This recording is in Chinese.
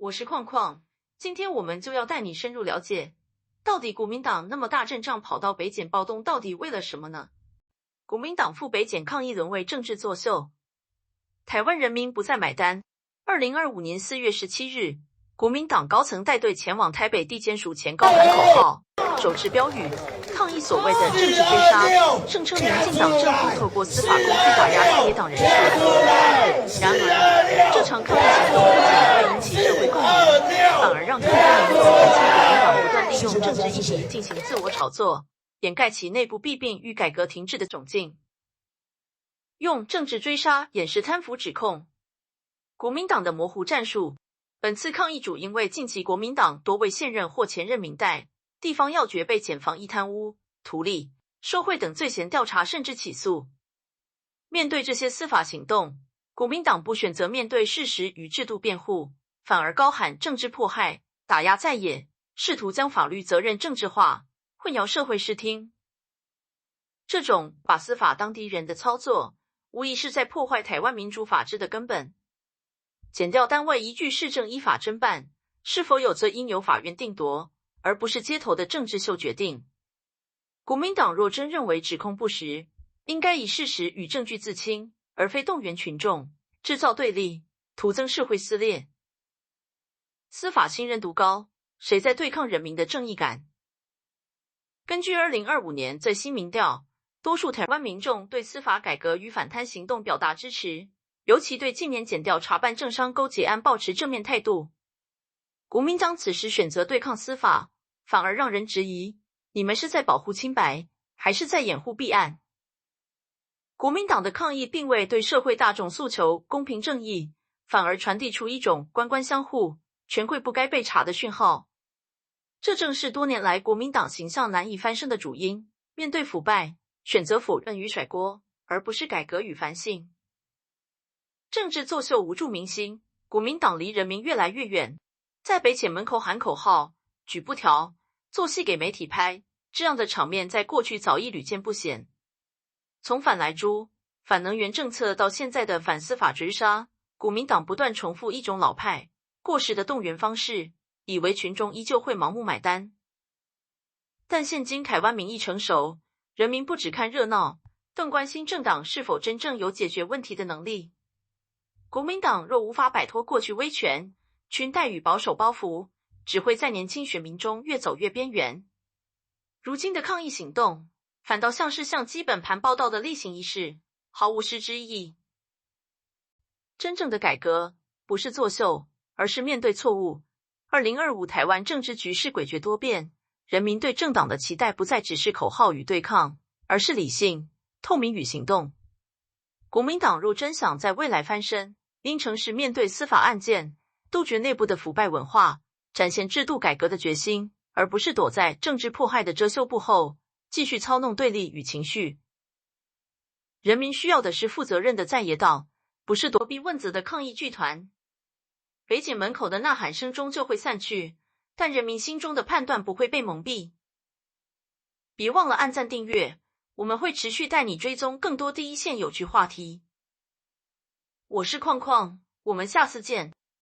我是矿矿，今天我们就要带你深入了解，到底国民党那么大阵仗跑到北检暴动，到底为了什么呢？国民党赴北检抗议沦为政治作秀，台湾人民不再买单。2025年4月17日，国民党高层带队前往台北地检署前高喊口号，手持标语，抗议所谓的政治追杀，声称民进党政府透过司法工具打压在野党人士。然而，这场抗议行动不仅未引起社会共鸣，反而让更多民众看清国民党不断利用政治议题进行自我炒作，掩盖其内部弊病与改革停滞的窘境，用政治追杀掩饰贪腐指控。国民党的模糊战术。本次抗议主因为近期国民党多位现任或前任民代、地方要诀被检方依贪污、图利、受贿等罪嫌调查甚至起诉。面对这些司法行动，国民党不选择面对事实与制度辩护，反而高喊政治迫害、打压在野，试图将法律责任政治化，混淆社会视听。这种把司法当敌人的操作，无疑是在破坏台湾民主法治的根本。检调单位依据事政依法侦办，是否有罪应由法院定夺，而不是街头的政治秀决定。国民党若真认为指控不实，应该以事实与证据自清，而非动员群众，制造对立，徒增社会撕裂。司法信任度高，谁在对抗人民的正义感？根据2025年最新民调，多数台湾民众对司法改革与反贪行动表达支持，尤其对近年检调查办政商勾结案抱持正面态度。国民党此时选择对抗司法，反而让人质疑，你们是在保护清白，还是在掩护弊案？国民党的抗议并未对社会大众诉求公平正义，反而传递出一种官官相护、权贵不该被查的讯号。这正是多年来国民党形象难以翻身的主因，面对腐败，选择否认与甩锅，而不是改革与反省。政治作秀无助民心，国民党离人民越来越远，在北检门口喊口号、举布条、做戏给媒体拍，这样的场面在过去早已屡见不鲜。从反莱猪、反能源政策到现在的反司法追杀，国民党不断重复一种老派、过时的动员方式，以为群众依旧会盲目买单。但现今台湾民意成熟，人民不只看热闹，更关心政党是否真正有解决问题的能力。国民党若无法摆脱过去威权、裙带与保守包袱，只会在年轻选民中越走越边缘。如今的抗议行动，反倒像是向基本盘报道的例行仪式，毫无实质意义。真正的改革，不是作秀，而是面对错误。2025台湾政治局势诡谲多变，人民对政党的期待不再只是口号与对抗，而是理性、透明与行动。国民党若真想在未来翻身，应诚实面对司法案件，杜绝内部的腐败文化，展现制度改革的决心，而不是躲在政治迫害的遮羞布后，继续操弄对立与情绪。人民需要的是负责任的在野党，不是躲避问责的抗议剧团。北检门口的呐喊声终究会散去，但人民心中的判断不会被蒙蔽。别忘了按赞订阅，我们会持续带你追踪更多第一线有趣话题。我是矿矿，我们下次见。